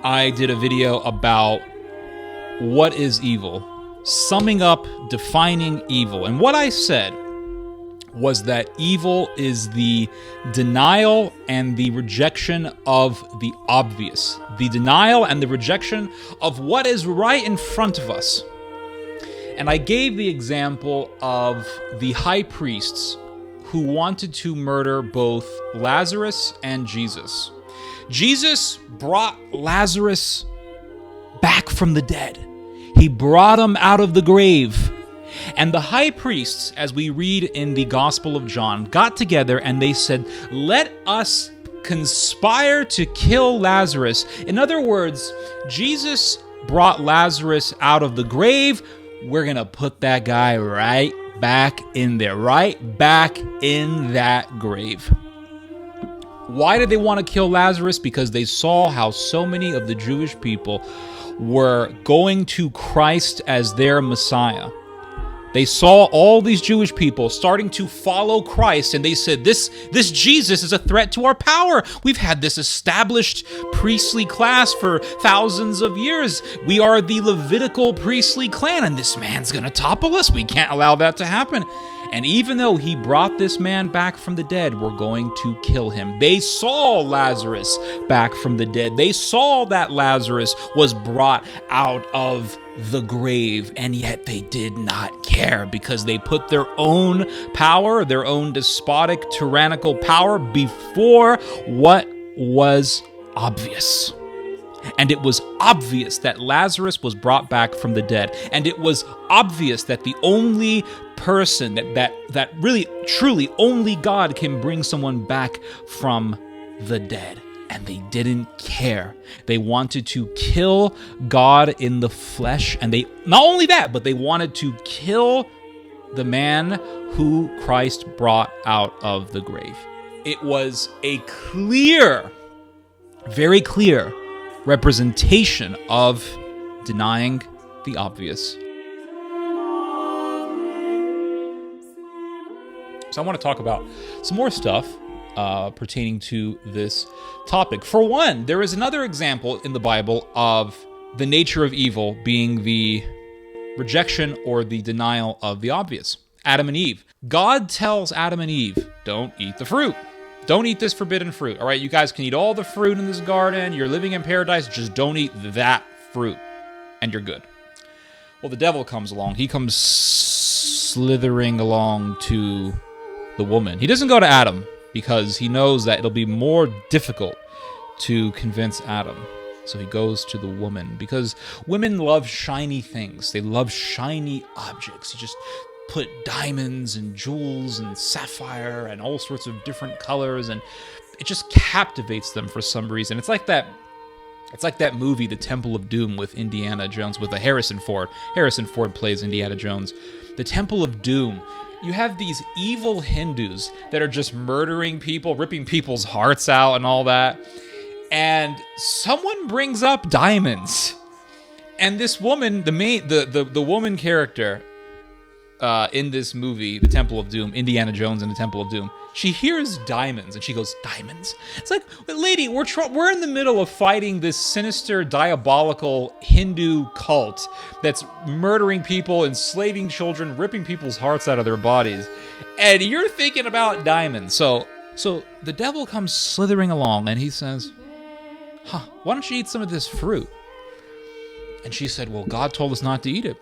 I did a video about what is evil, summing up, defining evil. And what I said was that evil is the denial and the rejection of the obvious, the denial and the rejection of what is right in front of us. And I gave the example of the high priests who wanted to murder both Lazarus and Jesus. Jesus brought Lazarus back from the dead. He brought him out of the grave. And the high priests, as we read in the Gospel of John, got together and they said, let us conspire to kill Lazarus. In other words, Jesus brought Lazarus out of the grave. We're going to put that guy right back in there, right back in that grave. Why did they want to kill Lazarus? Because they saw how so many of the Jewish people were going to Christ as their Messiah. They saw all these Jewish people starting to follow Christ, and they said, this Jesus is a threat to our power. We've had this established priestly class for thousands of years. We are the Levitical priestly clan, and this man's going to topple us. We can't allow that to happen. And even though he brought this man back from the dead, we're going to kill him. They saw Lazarus back from the dead. They saw that Lazarus was brought out of the grave, and yet they did not care because they put their own power, their own despotic, tyrannical power before what was obvious. And it was obvious that Lazarus was brought back from the dead. And it was obvious that the only person that really, truly, only God can bring someone back from the dead. And they didn't care. They wanted to kill God in the flesh. And they, not only that, but they wanted to kill the man who Christ brought out of the grave. It was a clear, very clear representation of denying the obvious. So I want to talk about some more stuff pertaining to this topic. For one, there is another example in the Bible of the nature of evil being the rejection or the denial of the obvious. Adam and Eve. God tells Adam and Eve, don't eat the fruit. Don't eat this forbidden fruit. All right, you guys can eat all the fruit in this garden. You're living in paradise. Just don't eat that fruit, and you're good. Well, the devil comes along. He comes slithering along to the woman. He doesn't go to Adam because he knows that it'll be more difficult to convince Adam. So he goes to the woman because women love shiny things. They love shiny objects. You just put diamonds and jewels and sapphire and all sorts of different colors, and it just captivates them for some reason. It's like that movie, The Temple of Doom, with Indiana Jones, with Harrison Ford. Harrison Ford plays Indiana Jones. The Temple of Doom. You have these evil Hindus that are just murdering people, ripping people's hearts out and all that. And someone brings up diamonds. And this woman, the woman character, in this movie, The Temple of Doom, Indiana Jones and the Temple of Doom, she hears diamonds and she goes, diamonds? It's like, lady, we're in the middle of fighting this sinister, diabolical Hindu cult that's murdering people, enslaving children, ripping people's hearts out of their bodies, and you're thinking about diamonds. So the devil comes slithering along and he says, why don't you eat some of this fruit? And she said, well, God told us not to eat it.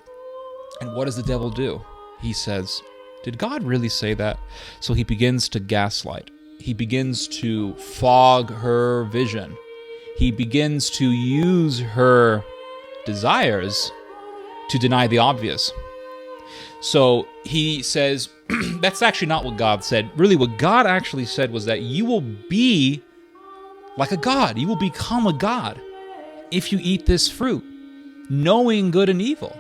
And what does the devil do? He says, did God really say that? So he begins to gaslight. He begins to fog her vision. He begins to use her desires to deny the obvious. So he says, that's actually not what God said. Really, what God actually said was that you will be like a god. You will become a god if you eat this fruit, knowing good and evil.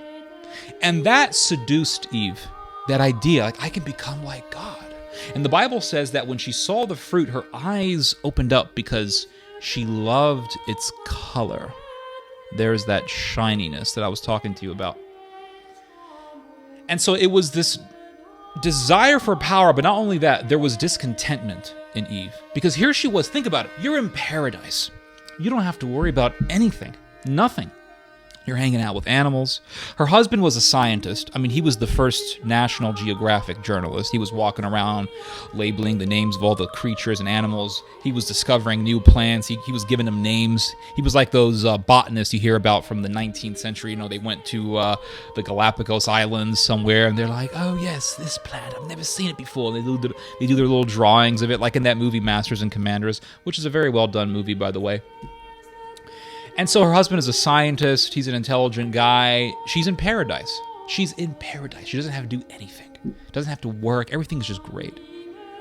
And that seduced Eve, that idea, like, I can become like God. And the Bible says that when she saw the fruit, her eyes opened up because she loved its color. There's that shininess that I was talking to you about. And so it was this desire for power, but not only that, there was discontentment in Eve. Because here she was, think about it, you're in paradise. You don't have to worry about anything. Nothing. You're hanging out with animals. Her husband was a scientist. I mean, he was the first National Geographic journalist. He was walking around labeling the names of all the creatures and animals. He was discovering new plants. He was giving them names. He was like those botanists you hear about from the 19th century. You know, they went to the Galapagos Islands somewhere, and they're like, oh, yes, this plant. I've never seen it before. They do their little drawings of it, like in that movie Masters and Commanders, which is a very well-done movie, by the way. And so her husband is a scientist. He's an intelligent guy. She's in paradise. She's in paradise. She doesn't have to do anything. Doesn't have to work. Everything's just great.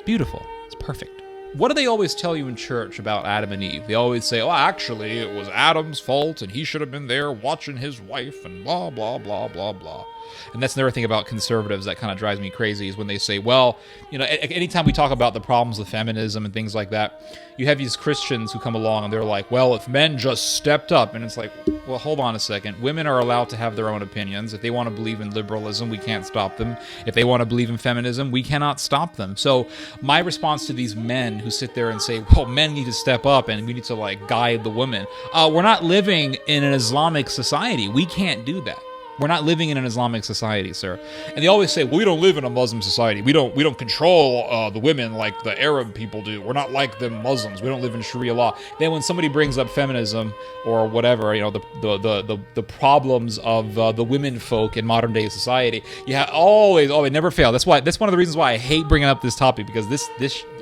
Beautiful. It's perfect. What do they always tell you in church about Adam and Eve? They always say, oh, actually, it was Adam's fault, and he should have been there watching his wife, and blah, blah, blah, blah, blah. And that's another thing about conservatives that kind of drives me crazy is when they say, well, you know, anytime we talk about the problems with feminism and things like that, you have these Christians who come along and they're like, well, if men just stepped up, and it's like, well, hold on a second. Women are allowed to have their own opinions. If they want to believe in liberalism, we can't stop them. If they want to believe in feminism, we cannot stop them. So my response to these men who sit there and say, well, men need to step up and we need to like guide the women. We're not living in an Islamic society. We can't do that. We're not living in an Islamic society, sir. And they always say, well, we don't live in a Muslim society. We don't control the women like the Arab people do. We're not like the Muslims. We don't live in Sharia law. Then when somebody brings up feminism or whatever, you know, the problems of the women folk in modern day society, you have always never fail. That's one of the reasons why I hate bringing up this topic, because this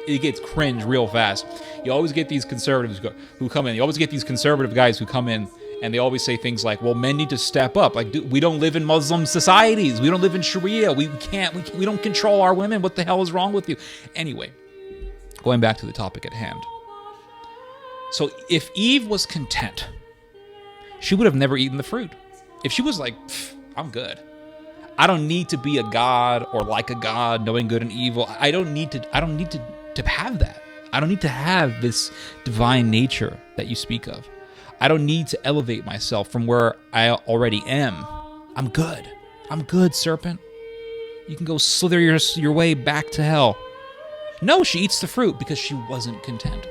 it gets cringe real fast. You always get these conservatives who come in. You always get these conservative guys who come in, and they always say things like, well, men need to step up. Like, we don't live in Muslim societies. We don't live in Sharia. We don't control our women. What the hell is wrong with you? Anyway, going back to the topic at hand. So if Eve was content, she would have never eaten the fruit. If she was like, I'm good. I don't need to be a god or like a god, knowing good and evil. I don't need to have that. I don't need to have this divine nature that you speak of. I don't need to elevate myself from where I already am. I'm good. I'm good, serpent. You can go slither your way back to hell. No, she eats the fruit because she wasn't content.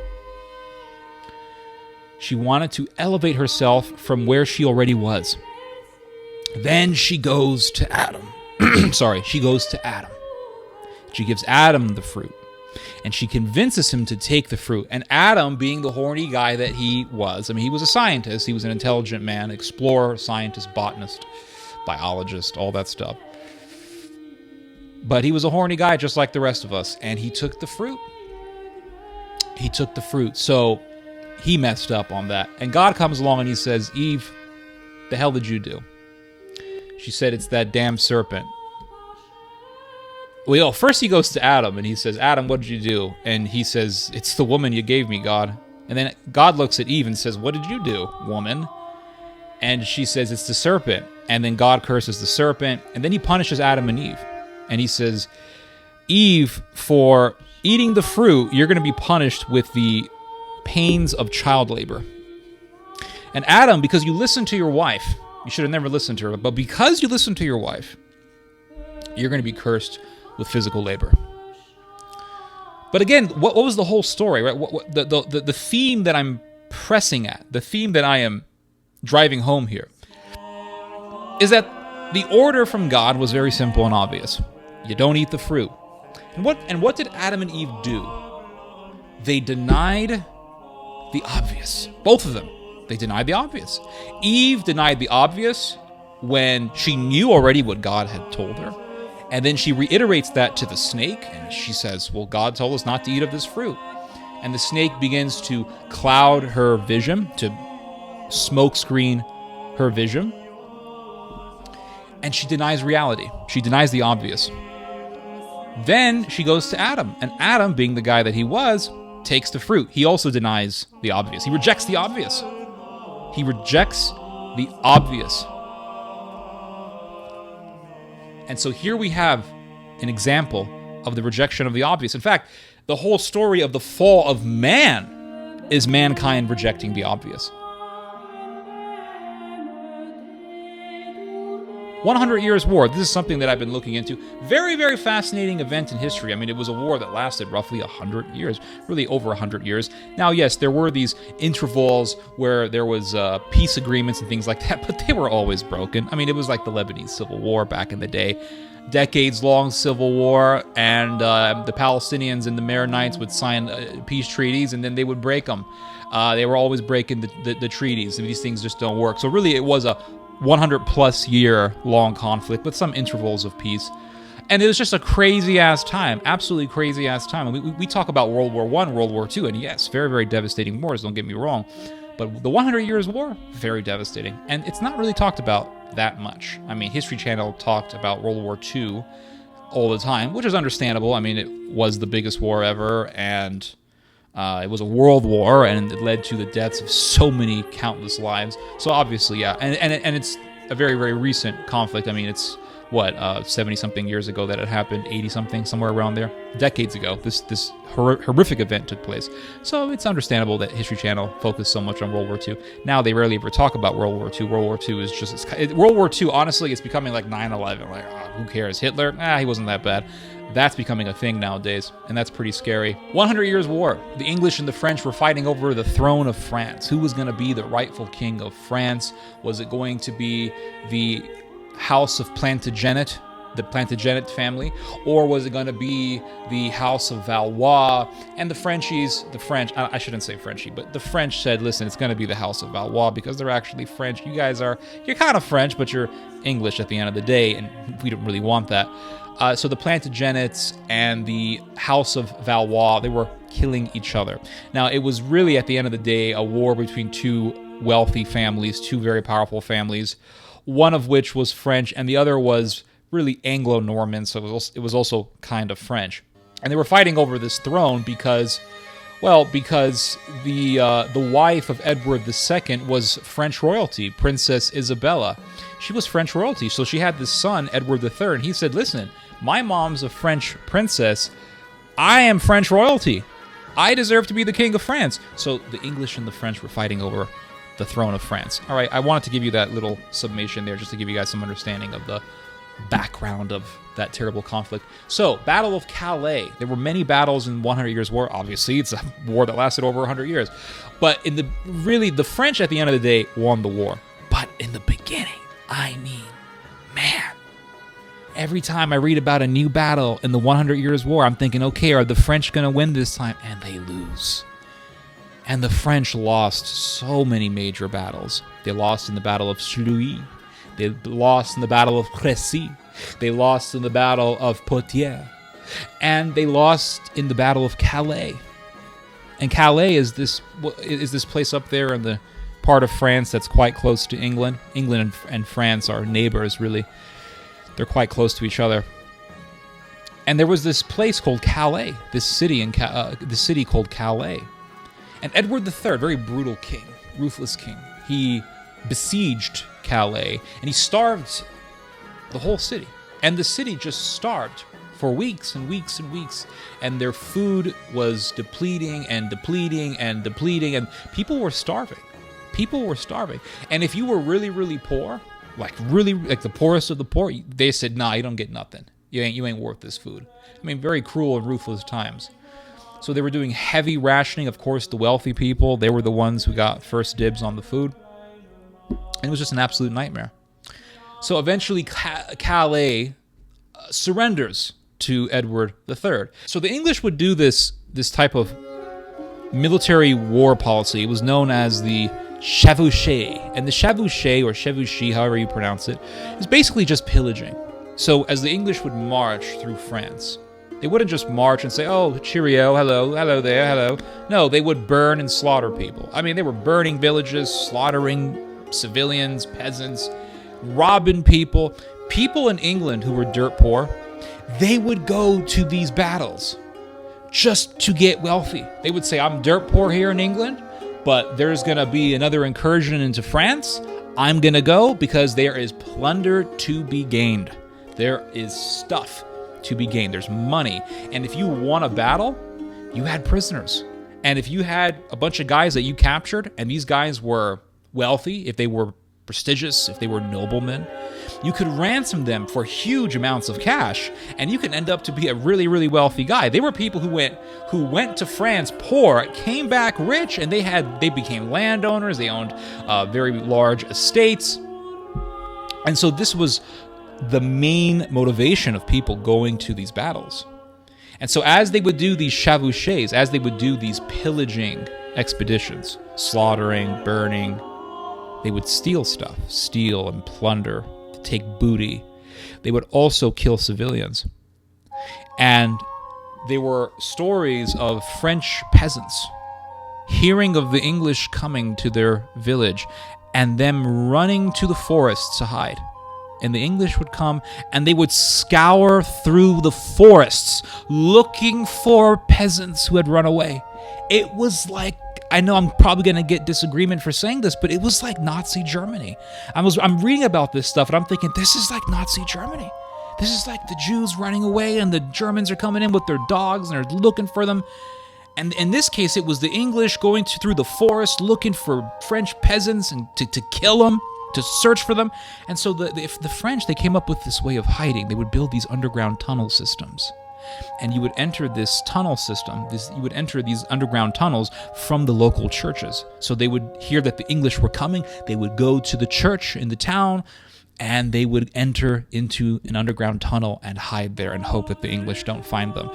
She wanted to elevate herself from where she already was. Then she goes to Adam. She goes to Adam. She gives Adam the fruit. And she convinces him to take the fruit. And Adam, being the horny guy that he was, I mean, he was a scientist. He was an intelligent man, explorer, scientist, botanist, biologist, all that stuff. But he was a horny guy just like the rest of us. And he took the fruit. He took the fruit. So he messed up on that. And God comes along and he says, Eve, the hell did you do? She said, it's that damn serpent. Well, first he goes to Adam and he says, Adam, what did you do? And he says, it's the woman you gave me, God. And then God looks at Eve and says, what did you do, woman? And she says, it's the serpent. And then God curses the serpent. And then he punishes Adam and Eve. And he says, Eve, for eating the fruit, you're going to be punished with the pains of child labor. And Adam, because you listened to your wife, you should have never listened to her, but because you listened to your wife, you're going to be cursed with physical labor. But again, what was the whole story, right? The theme that I'm pressing at, the theme that I am driving home here, is that the order from God was very simple and obvious. You don't eat the fruit. And what did Adam and Eve do? They denied the obvious. Both of them. They denied the obvious. Eve denied the obvious when she knew already what God had told her. And then she reiterates that to the snake, and she says, well, God told us not to eat of this fruit. And the snake begins to cloud her vision, to smokescreen her vision. And she denies reality. She denies the obvious. Then she goes to Adam, and Adam, being the guy that he was, takes the fruit. He also denies the obvious. He rejects the obvious. He rejects the obvious. And so here we have an example of the rejection of the obvious. In fact, the whole story of the fall of man is mankind rejecting the obvious. 100 Years' War. This is something that I've been looking into. Very, very fascinating event in history. I mean, it was a war that lasted roughly 100 years, really over 100 years. Now, yes, there were these intervals where there was peace agreements and things like that, but they were always broken. I mean, it was like the Lebanese Civil War back in the day. Decades-long civil war, and the Palestinians and the Maronites would sign peace treaties, and then they would break them. They were always breaking the treaties, and these things just don't work. So really, it was a 100-plus year long conflict with some intervals of peace. And it was just a crazy-ass time, absolutely crazy-ass time. And we talk about World War I, World War II, and yes, very, very devastating wars, don't get me wrong. But the 100 Years' War, very devastating. And it's not really talked about that much. I mean, History Channel talked about World War II all the time, which is understandable. I mean, it was the biggest war ever, and it was a world war, and it led to the deaths of so many countless lives. So obviously, yeah, and it's a very, very recent conflict. I mean, it's 70-something years ago that it happened, 80-something, somewhere around there, decades ago. This horrific event took place. So it's understandable that History Channel focused so much on World War II. Now they rarely ever talk about World War II. World War II is just World War II. Honestly, it's becoming like 9/11. Like, who cares? Hitler? He wasn't that bad. That's becoming a thing nowadays, and that's pretty scary. 100 Years' War. The English and the French were fighting over the throne of France. Who was going to be the rightful king of France? Was it going to be the House of Plantagenet, the Plantagenet family, or was it going to be the House of Valois? And the French, I shouldn't say Frenchy, but the French said, listen, it's going to be the House of Valois because they're actually French. You're kind of French, but you're English at the end of the day, and we don't really want that. So the Plantagenets and the House of Valois, they were killing each other. Now, it was really, at the end of the day, a war between two wealthy families, two very powerful families, one of which was French, and the other was really Anglo-Norman, so it was also kind of French. And they were fighting over this throne because the wife of Edward II was French royalty, Princess Isabella. She was French royalty, so she had this son, Edward III, and he said, listen, my mom's a French princess. I am French royalty. I deserve to be the king of France. So the English and the French were fighting over the throne of France. All right, I wanted to give you that little summation there just to give you guys some understanding of the background of that terrible conflict. So, Battle of Calais. There were many battles in 100 Years' War. Obviously, it's a war that lasted over 100 years. But the French at the end of the day won the war. But in the beginning, man, every time I read about a new battle in the 100 Years' War, I'm thinking, okay, are the French going to win this time? And they lose. And the French lost so many major battles. They lost in the Battle of Sluis. They lost in the Battle of Crécy. They lost in the Battle of Poitiers. And they lost in the Battle of Calais. And Calais is this place up there in the part of France that's quite close to England. England and France are neighbors, really. They're quite close to each other. And there was this place called Calais, this city called Calais. And Edward III, very brutal king, ruthless king, he besieged Calais, and he starved the whole city. And the city just starved for weeks and weeks and weeks. And their food was depleting, and people were starving. And if you were really, really poor, like the poorest of the poor, they said, nah, you don't get nothing. You ain't worth this food. I mean, very cruel and ruthless times. So they were doing heavy rationing. Of course, the wealthy people, they were the ones who got first dibs on the food. And it was just an absolute nightmare. So eventually, Calais surrenders to Edward III. So the English would do this type of military war policy. It was known as the chevauchée. And the chevauchée, or chevauchée, however you pronounce it, is basically just pillaging. So as the English would march through France, they wouldn't just march and say, oh, cheerio, hello there, hello. No, they would burn and slaughter people. I mean, they were burning villages, slaughtering civilians, peasants, robbing people. People in England who were dirt poor, they would go to these battles just to get wealthy. They would say, I'm dirt poor here in England, but there's going to be another incursion into France. I'm going to go because there is plunder to be gained. There is stuff to be gained. There's money. And if you won a battle, you had prisoners. And if you had a bunch of guys that you captured, and these guys were wealthy, if they were prestigious, if they were noblemen, you could ransom them for huge amounts of cash, and you could end up to be a really, really wealthy guy. They were people who went to France poor, came back rich, and they became landowners. They owned very large estates. And so this was the main motivation of people going to these battles. And so as they would do these chevauchés, as they would do these pillaging expeditions, slaughtering, burning, they would steal stuff, steal and plunder, take booty. They would also kill civilians. And there were stories of French peasants hearing of the English coming to their village and them running to the forests to hide. And the English would come and they would scour through the forests looking for peasants who had run away. It was like, I know I'm probably going to get disagreement for saying this, but it was like Nazi Germany. I'm reading about this stuff and I'm thinking, this is like Nazi Germany. This is like the Jews running away and the Germans are coming in with their dogs and they're looking for them. And in this case, it was the English going through the forest looking for French peasants and to kill them, to search for them. And so the French, they came up with this way of hiding. They would build these underground tunnel systems. And you would enter this tunnel system, you would enter these underground tunnels from the local churches. So they would hear that the English were coming, they would go to the church in the town, and they would enter into an underground tunnel and hide there and hope that the English don't find them.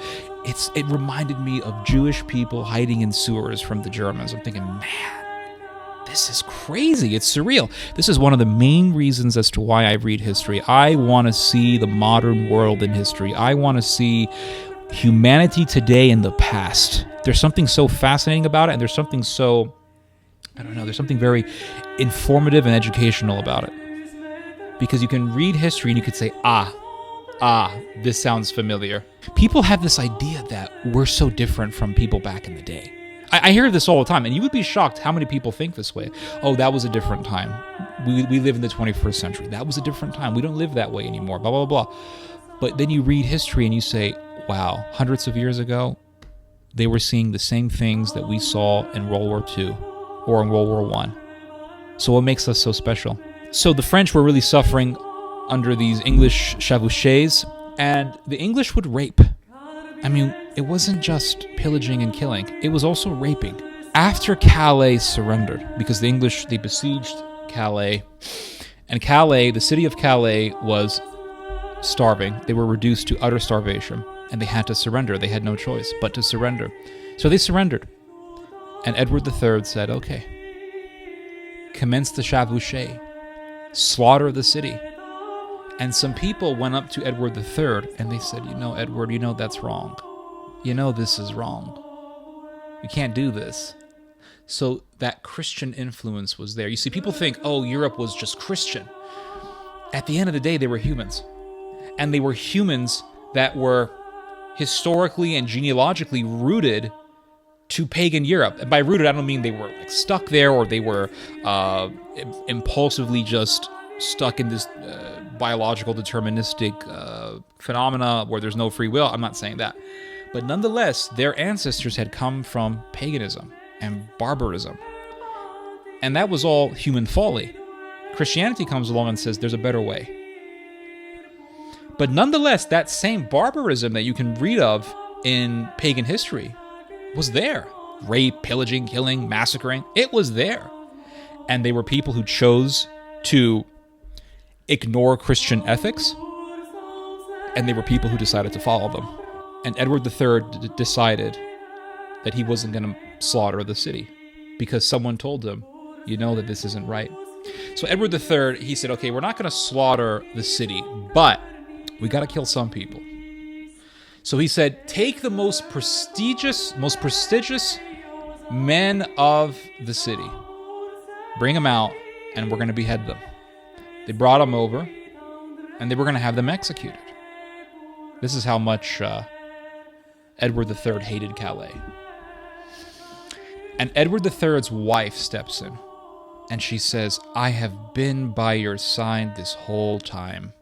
It reminded me of Jewish people hiding in sewers from the Germans. I'm thinking, man, this is crazy. It's surreal. This is one of the main reasons as to why I read history. I want to see the modern world in history. I want to see humanity today and the past. There's something so fascinating about it, and there's something so, there's something very informative and educational about it. Because you can read history and you could say, this sounds familiar. People have this idea that we're so different from people back in the day. I hear this all the time, and you would be shocked how many people think this way. Oh, that was a different time. We live in the 21st century. That was a different time. We don't live that way anymore, blah, blah, blah. But then you read history and you say, wow, hundreds of years ago, they were seeing the same things that we saw in World War II or in World War I. So what makes us so special? So the French were really suffering under these English chevauchés, and the English would rape. I mean, it wasn't just pillaging and killing, it was also raping. After Calais surrendered, because the English, they besieged Calais, and Calais, the city of Calais, was starving. They were reduced to utter starvation, and they had to surrender. They had no choice but to surrender. So they surrendered, and Edward III said, okay, commence the chevauchée, slaughter the city. And some people went up to Edward III and they said, Edward, that's wrong. This is wrong. You can't do this. So that Christian influence was there. You see, people think, Europe was just Christian. At the end of the day, they were humans. And they were humans that were historically and genealogically rooted to pagan Europe. And by rooted, I don't mean they were stuck there or they were impulsively just stuck in this biological deterministic phenomena where there's no free will. I'm not saying that. But nonetheless, their ancestors had come from paganism and barbarism. And that was all human folly. Christianity comes along and says there's a better way. But nonetheless, that same barbarism that you can read of in pagan history was there. Rape, pillaging, killing, massacring. It was there. And they were people who chose to ignore Christian ethics, and they were people who decided to follow them. And Edward III decided that he wasn't going to slaughter the city because someone told him, that this isn't right. So Edward III, he said, okay, we're not going to slaughter the city, but we got to kill some people. So he said, take the most prestigious men of the city, bring them out, and we're going to behead them. They brought them over, and they were going to have them executed. This is how much Edward III hated Calais. And Edward III's wife steps in, and she says, I have been by your side this whole time,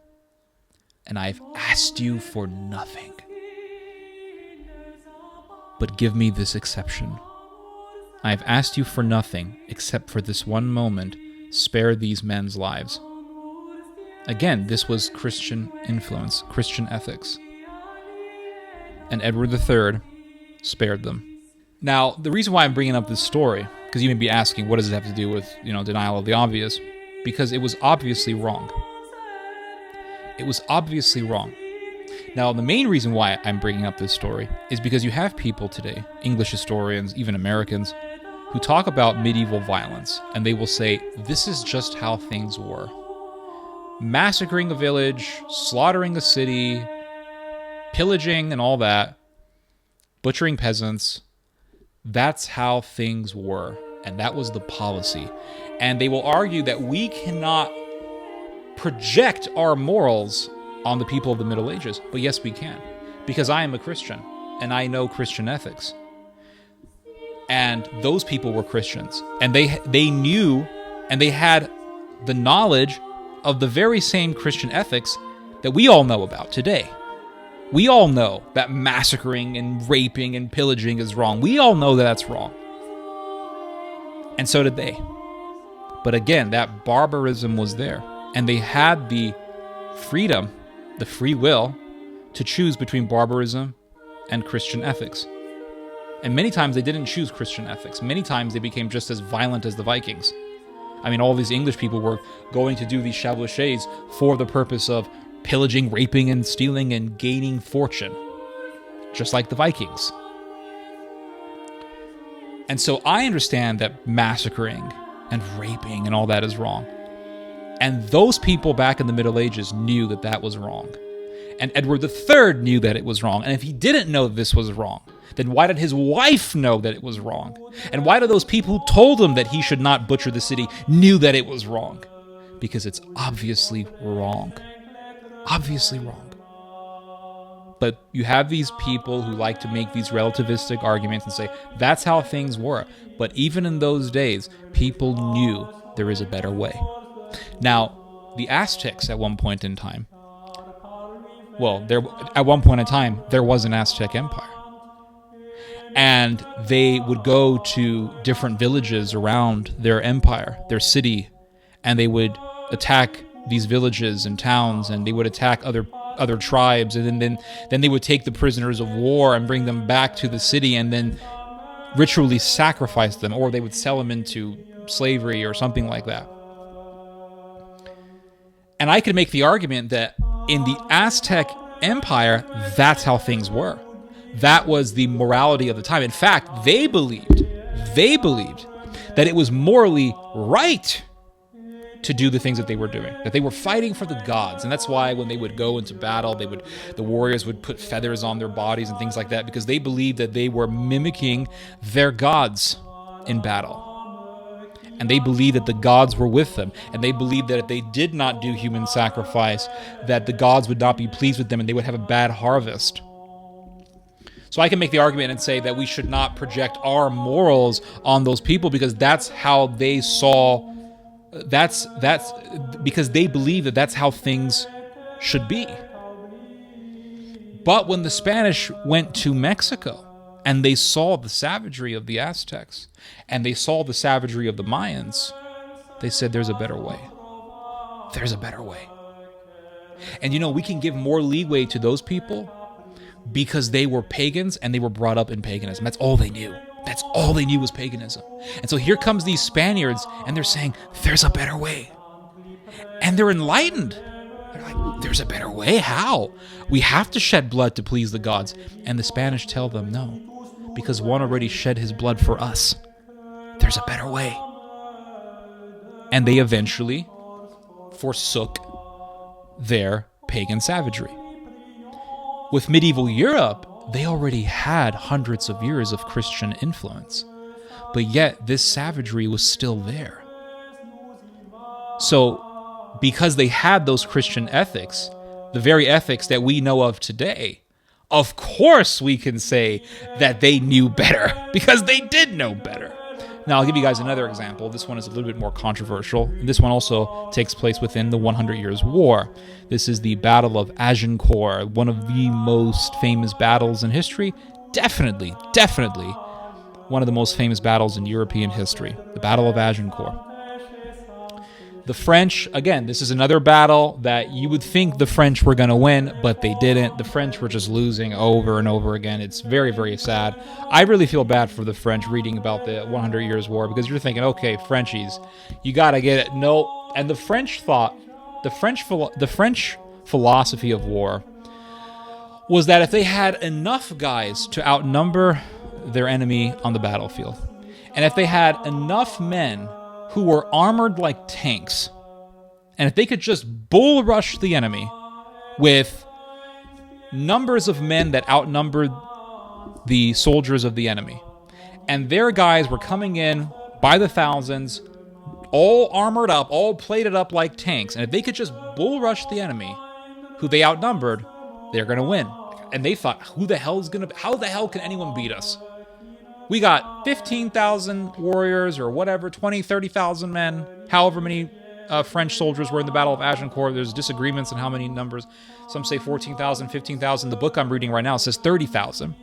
and I've asked you for nothing. But give me this exception. I have asked you for nothing except for this one moment. Spare these men's lives. Again, this was Christian influence, Christian ethics. And Edward III spared them. Now, the reason why I'm bringing up this story, because you may be asking, what does it have to do with, denial of the obvious? Because it was obviously wrong. It was obviously wrong. Now, the main reason why I'm bringing up this story is because you have people today, English historians, even Americans, who talk about medieval violence, and they will say, this is just how things were. Massacring a village, slaughtering a city, pillaging and all that, butchering peasants, that's how things were, and that was the policy. And they will argue that we cannot project our morals on the people of the Middle Ages, but yes, we can, because I am a Christian, and I know Christian ethics. And those people were Christians, and they knew, and they had the knowledge of the very same Christian ethics that we all know about today. We all know that massacring and raping and pillaging is wrong. We all know that that's wrong. And so did they. But again, that barbarism was there. And they had the freedom, the free will, to choose between barbarism and Christian ethics. And many times they didn't choose Christian ethics. Many times they became just as violent as the Vikings. I mean, all these English people were going to do these chevauchés for the purpose of pillaging, raping, and stealing and gaining fortune, just like the Vikings. And so I understand that massacring and raping and all that is wrong. And those people back in the Middle Ages knew that that was wrong. And Edward III knew that it was wrong. And if he didn't know this was wrong, then why did his wife know that it was wrong? And why did those people who told him that he should not butcher the city knew that it was wrong? Because it's obviously wrong. Obviously wrong. But you have these people who like to make these relativistic arguments and say, that's how things were. But even in those days, people knew there is a better way. Now, the Aztecs at one point in time, at one point in time, there was an Aztec empire. And they would go to different villages around their empire, their city, and they would attack these villages and towns, and they would attack other tribes, and then they would take the prisoners of war and bring them back to the city and then ritually sacrifice them, or they would sell them into slavery or something like that. And I could make the argument that in the Aztec Empire, that's how things were. That was the morality of the time. In fact, they believed that it was morally right to do the things that they were doing, that they were fighting for the gods. And that's why when they would go into battle, the warriors would put feathers on their bodies and things like that, because they believed that they were mimicking their gods in battle. And they believed that the gods were with them. And they believed that if they did not do human sacrifice, that the gods would not be pleased with them and they would have a bad harvest. So I can make the argument and say that we should not project our morals on those people, because that's how they saw. That's because they believe that that's how things should be. But when the Spanish went to Mexico and they saw the savagery of the Aztecs and they saw the savagery of the Mayans, they said there's a better way. There's a better way. And we can give more leeway to those people because they were pagans and they were brought up in paganism. That's all they knew. That's all they knew was paganism. And so here comes these Spaniards, and they're saying, there's a better way. And they're enlightened. They're like, there's a better way? How? We have to shed blood to please the gods. And the Spanish tell them, no, because one already shed his blood for us. There's a better way. And they eventually forsook their pagan savagery. With medieval Europe, they already had hundreds of years of Christian influence, but yet this savagery was still there. So, because they had those Christian ethics, the very ethics that we know of today, of course we can say that they knew better, because they did know better. Now, I'll give you guys another example. This one is a little bit more controversial. This one also takes place within the 100 Years' War. This is the Battle of Agincourt, one of the most famous battles in history. Definitely one of the most famous battles in European history, the Battle of Agincourt. The French, again, this is another battle that you would think the French were going to win, but they didn't. The French were just losing over and over again. It's very, very sad. I really feel bad for the French reading about the 100 Years' War, because you're thinking, okay, Frenchies, you got to get it. No. And the French thought, the French philosophy of war was that if they had enough guys to outnumber their enemy on the battlefield, and if they had enough men who were armored like tanks, and if they could just bull rush the enemy with numbers of men that outnumbered the soldiers of the enemy, and their guys were coming in by the thousands, all armored up, all plated up like tanks, and if they could just bull rush the enemy who they outnumbered, they're going to win. And they thought, how the hell can anyone beat us? We got 15,000 warriors or whatever, 20, 30,000 men, however many French soldiers were in the Battle of Agincourt. There's disagreements on how many numbers. Some say 14,000, 15,000. The book I'm reading right now says 30,000.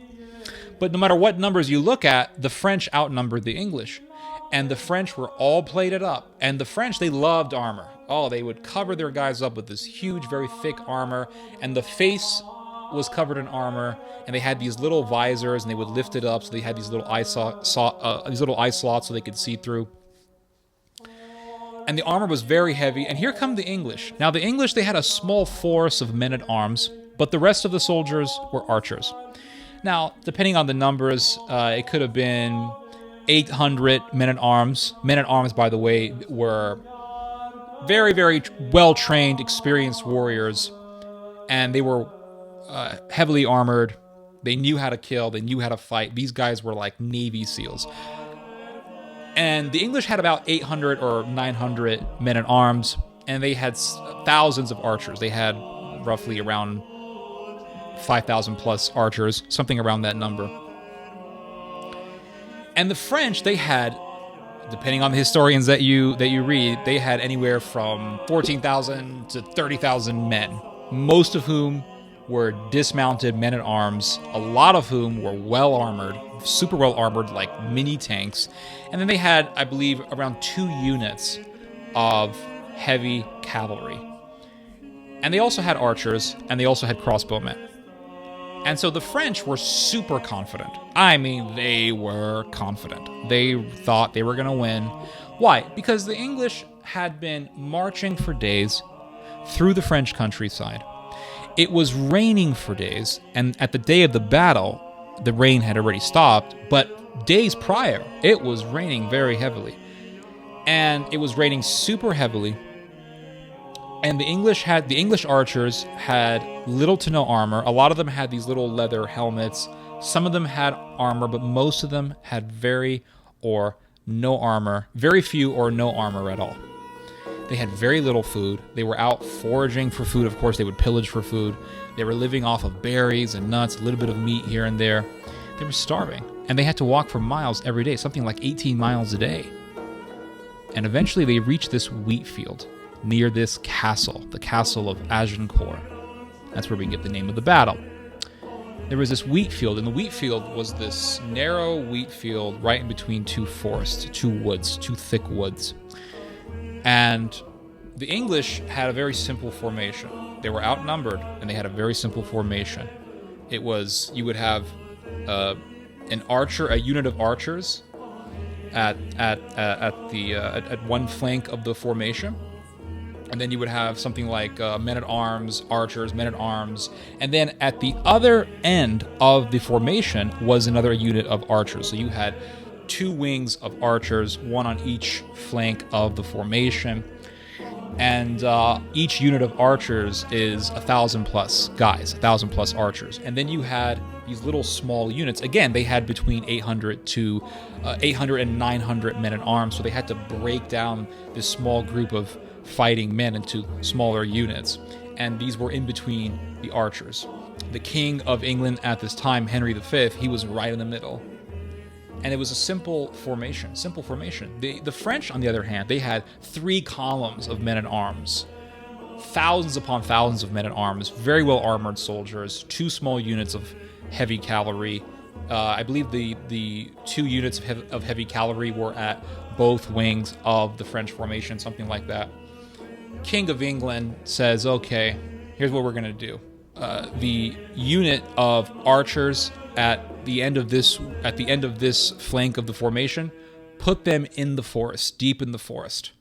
But no matter what numbers you look at, the French outnumbered the English. And the French were all plated up. And the French, they loved armor. Oh, they would cover their guys up with this huge, very thick armor. And the face was covered in armor, and they had these little visors, and they would lift it up, so they had these little eye slots so they could see through. And the armor was very heavy. And here come the English. Now, the English, they had a small force of men-at-arms, but the rest of the soldiers were archers. Now, depending on the numbers, it could have been 800 men-at-arms. Men-at-arms, by the way, were very, very well-trained, experienced warriors, and they were heavily armored. They knew how to kill. They knew how to fight. These guys were like Navy SEALs. And the English had about 800 or 900 men-at-arms, and they had thousands of archers. They had roughly around 5,000 plus archers, something around that number. And the French, they had, depending on the historians that you read, they had anywhere from 14,000 to 30,000 men, most of whom were dismounted men-at-arms, a lot of whom were well-armored, super well-armored, like mini tanks. And then they had, I believe, around 2 units of heavy cavalry. And they also had archers, and they also had crossbowmen. And so the French were super confident. I mean, they were confident. They thought they were going to win. Why? Because the English had been marching for days through the French countryside. It was raining for days, and at the day of the battle, the rain had already stopped, but days prior, it was raining very heavily. And it was raining super heavily, and the English archers had little to no armor. A lot of them had these little leather helmets. Some of them had armor, but most of them had very or no armor, very few or no armor at all. They had very little food. They were out foraging for food. Of course, they would pillage for food. They were living off of berries and nuts, a little bit of meat here and there. They were starving, and they had to walk for miles every day, something like 18 miles a day. And eventually they reached this wheat field near this castle, the castle of Agincourt. That's where we get the name of the battle. There was this wheat field, and the wheat field was this narrow wheat field right in between 2 forests, 2 woods, 2 thick woods. And the English had a very simple formation. They were outnumbered, and they had a very simple formation. It was, you would have an archer, a unit of archers at one flank of the formation. And then you would have something like men-at-arms, archers, men-at-arms. And then at the other end of the formation was another unit of archers. So you had 2 wings of archers, one on each flank of the formation. And each unit of archers is 1,000 plus guys, 1,000 plus archers. And then you had these little small units. Again, they had between 800 and 900 men-at-arms. So they had to break down this small group of fighting men into smaller units, and these were in between the archers. The King of England at this time, Henry V, he was right in the middle, and it was a simple formation. The French, on the other hand, they had 3 columns of men-at-arms, thousands upon thousands of men-at-arms, very well armored soldiers, 2 small units of heavy cavalry. I believe the 2 units of heavy cavalry were at both wings of the French formation, something like that. King of England says, okay, here's what we're going to do. The unit of archers at the end of this flank of the formation, put them in the forest, deep in the forest.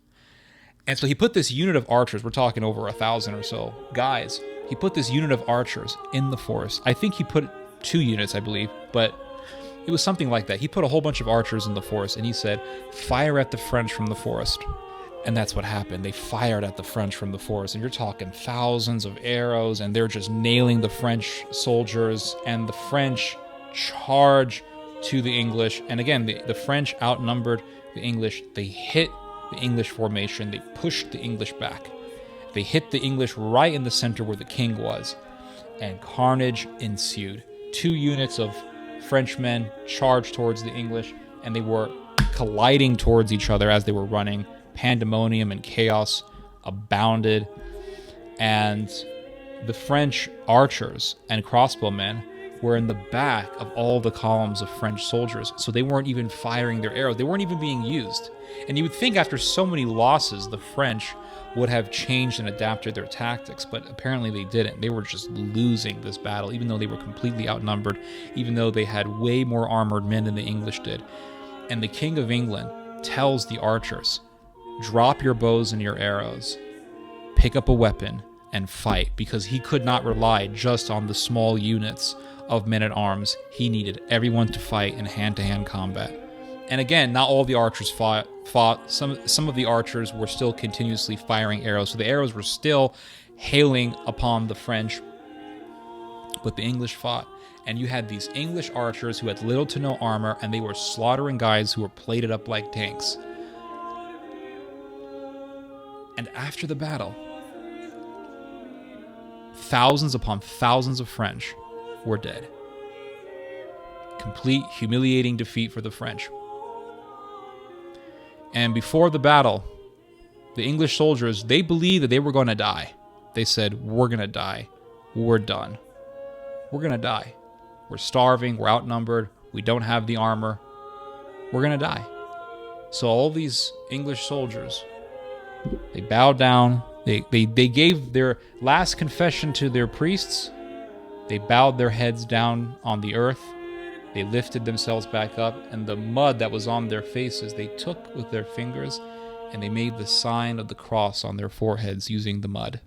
And so he put this unit of archers, we're talking over 1,000 or so guys, he put this unit of archers in the forest. I think he put 2 units, I believe, but it was something like that. He put a whole bunch of archers in the forest, and he said, fire at the French from the forest. And that's what happened. They fired at the French from the forest, and you're talking thousands of arrows, and they're just nailing the French soldiers, and the French charge to the English. And again, the French outnumbered the English. They hit the English formation. They pushed the English back. They hit the English right in the center where the king was, and carnage ensued. 2 units of Frenchmen charged towards the English, and they were colliding towards each other as they were running. Pandemonium and chaos abounded, and the French archers and crossbowmen were in the back of all the columns of French soldiers, so they weren't even firing their arrows. They weren't even being used. And you would think after so many losses, the French would have changed and adapted their tactics, but apparently they didn't. They were just losing this battle, even though they were completely outnumbered, even though they had way more armored men than the English did. And the King of England tells the archers, drop your bows and your arrows, pick up a weapon, and fight, because he could not rely just on the small units of men-at-arms. He needed everyone to fight in hand-to-hand combat. And again, not all the archers fought. Some of the archers were still continuously firing arrows, so the arrows were still hailing upon the French, but the English fought. And you had these English archers who had little to no armor, and they were slaughtering guys who were plated up like tanks. And after the battle, thousands upon thousands of French were dead. Complete humiliating defeat for the French. And before the battle, the English soldiers, they believed that they were going to die. They said, we're going to die. We're done. We're going to die. We're starving. We're outnumbered. We don't have the armor. We're going to die. So all these English soldiers, they bowed down. They gave their last confession to their priests. They bowed their heads down on the earth. They lifted themselves back up, and the mud that was on their faces, they took with their fingers, and they made the sign of the cross on their foreheads using the mud.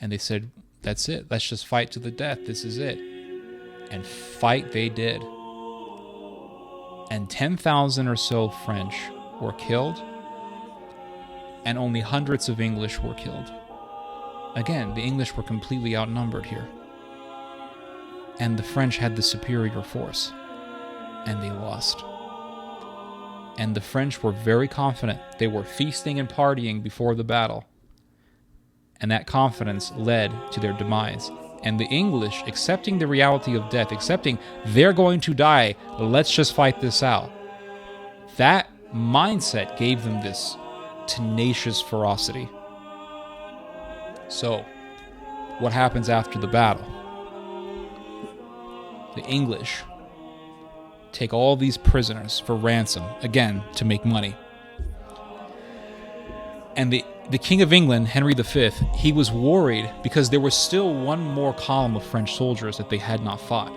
And they said, that's it. Let's just fight to the death. This is it. And fight they did. And 10,000 or so French were killed, and only hundreds of English were killed. Again, the English were completely outnumbered here. And the French had the superior force, and they lost. And the French were very confident. They were feasting and partying before the battle. And that confidence led to their demise. And the English, accepting the reality of death, accepting they're going to die, let's just fight this out. That mindset gave them this tenacious ferocity. So, what happens after the battle? The English take all these prisoners for ransom, again, to make money. And the King of England, Henry V, he was worried because there was still one more column of French soldiers that they had not fought.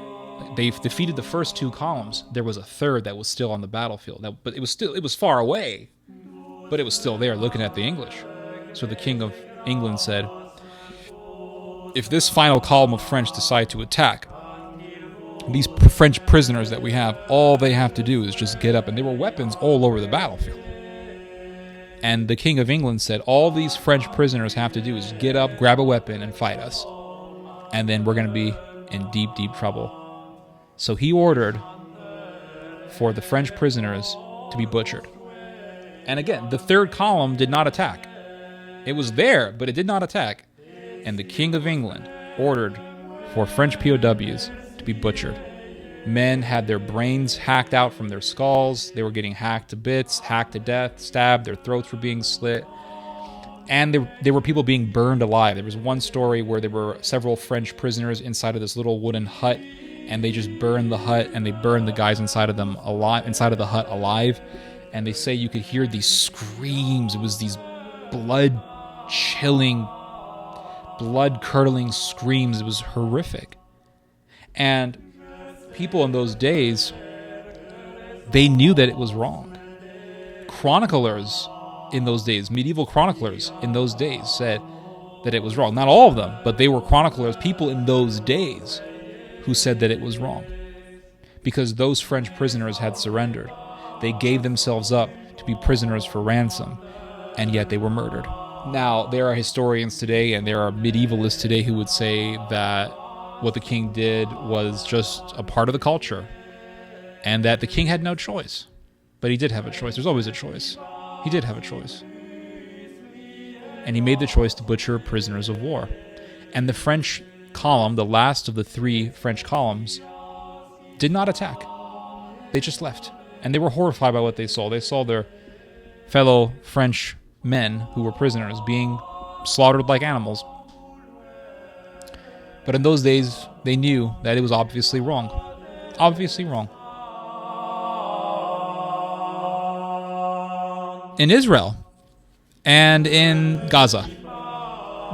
They've defeated the first 2 columns. There was a third that was still on the battlefield. But it was far away, but it was still there looking at the English. So the King of England said, if this final column of French decide to attack, these French prisoners that we have, all they have to do is just get up. And there were weapons all over the battlefield. And the King of England said, all these French prisoners have to do is get up, grab a weapon, and fight us. And then we're going to be in deep, deep trouble. So he ordered for the French prisoners to be butchered. And again, the third column did not attack. It was there, but it did not attack. And the King of England ordered for French POWs to be butchered. Men had their brains hacked out from their skulls. They were getting hacked to bits, hacked to death, stabbed. Their throats were being slit. And there were people being burned alive. There was one story where there were several French prisoners inside of this little wooden hut, and they just burned the hut, and they burned the guys inside of the hut alive. And they say you could hear these screams. It was these blood-chilling, blood-curdling screams. It was horrific. And people in those days, they knew that it was wrong. Chroniclers in those days, medieval chroniclers in those days said that it was wrong. Not all of them, but they were chroniclers, people in those days who said that it was wrong. Because those French prisoners had surrendered. They gave themselves up to be prisoners for ransom, and yet they were murdered. Now, there are historians today and there are medievalists today who would say that what the king did was just a part of the culture, and that the king had no choice. But he did have a choice. There's always a choice. He did have a choice. And he made the choice to butcher prisoners of war. And the French column, the last of the 3 French columns, did not attack. They just left. And they were horrified by what they saw. They saw their fellow French men who were prisoners being slaughtered like animals. But in those days, they knew that it was obviously wrong. Obviously wrong. In Israel and in Gaza,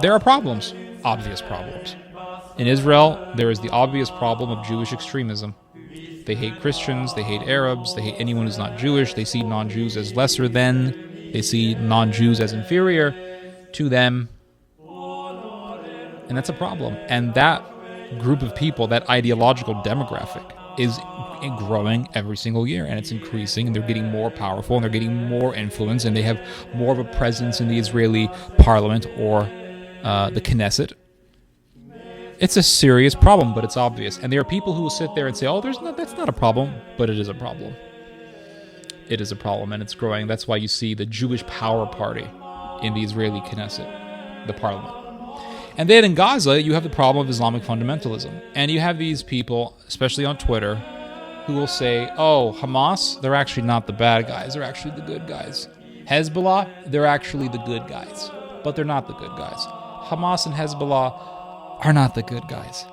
there are problems. Obvious problems. In Israel, there is the obvious problem of Jewish extremism. They hate Christians, they hate Arabs, they hate anyone who's not Jewish, they see non-Jews as lesser than, they see non-Jews as inferior to them. And that's a problem. And that group of people, that ideological demographic, is growing every single year, and it's increasing, and they're getting more powerful, and they're getting more influence, and they have more of a presence in the Israeli parliament or the Knesset. It's a serious problem, but it's obvious. And there are people who will sit there and say, oh, that's not a problem, but it is a problem. It is a problem, and it's growing. That's why you see the Jewish Power Party in the Israeli Knesset, the parliament. And then in Gaza, you have the problem of Islamic fundamentalism. And you have these people, especially on Twitter, who will say, oh, Hamas, they're actually not the bad guys. They're actually the good guys. Hezbollah, they're actually the good guys. But they're not the good guys. Hamas and Hezbollah are not the good guys.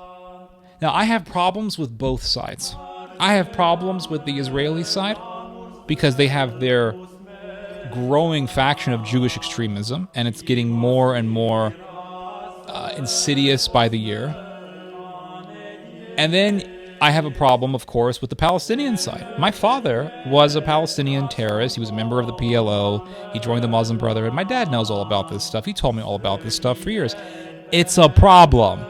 Now, I have problems with both sides. I have problems with the Israeli side because they have their growing faction of Jewish extremism, and it's getting more and more insidious by the year. And then I have a problem, of course, with the Palestinian side. My father was a Palestinian terrorist. He was a member of the PLO. He joined the Muslim Brotherhood. My dad knows all about this stuff. He told me all about this stuff for years. It's a problem.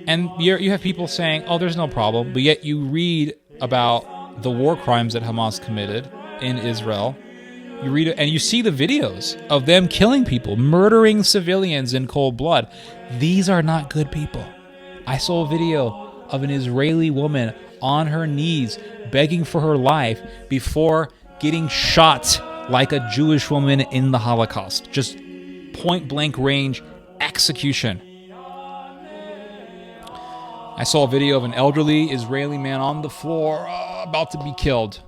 And you have people saying, oh, there's no problem, but yet you read about the war crimes that Hamas committed in Israel. You read it, and you see the videos of them killing people, murdering civilians in cold blood. These are not good people. I saw a video of an Israeli woman on her knees begging for her life before getting shot like a Jewish woman in the Holocaust. Just point-blank range execution. I saw a video of an elderly Israeli man on the floor about to be killed.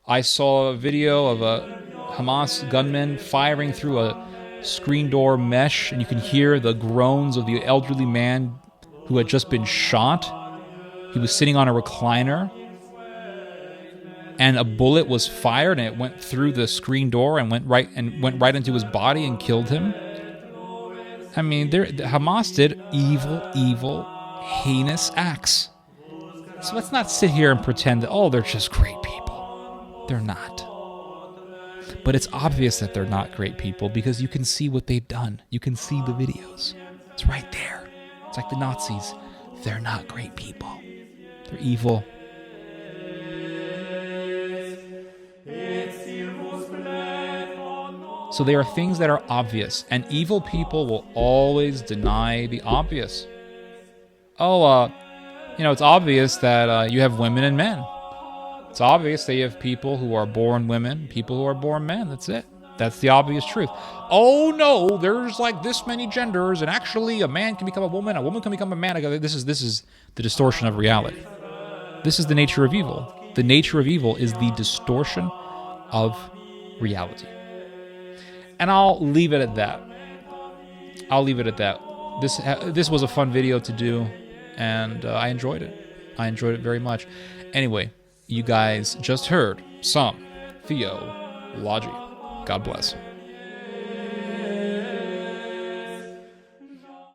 I saw a video of a Hamas gunman firing through a screen door mesh, and you can hear the groans of the elderly man who had just been shot. He was sitting on a recliner, and a bullet was fired, and it went through the screen door and went right into his body and killed him. I mean, Hamas did evil, heinous acts. So let's not sit here and pretend that, oh, they're just great people. They're not. But it's obvious that they're not great people because you can see what they've done. You can see the videos. It's right there. It's like the Nazis. They're not great people. They're evil. So there are things that are obvious, and evil people will always deny the obvious. It's obvious that you have women and men. It's obvious that you have people who are born women, people who are born men. That's it. That's the obvious truth. Oh no, there's like this many genders, and actually a man can become a woman can become a man. This is the distortion of reality. This is the nature of evil. The nature of evil is the distortion of reality. And I'll leave it at that. This was a fun video to do, and I enjoyed it. I enjoyed it very much. Anyway, you guys just heard some theology. God bless.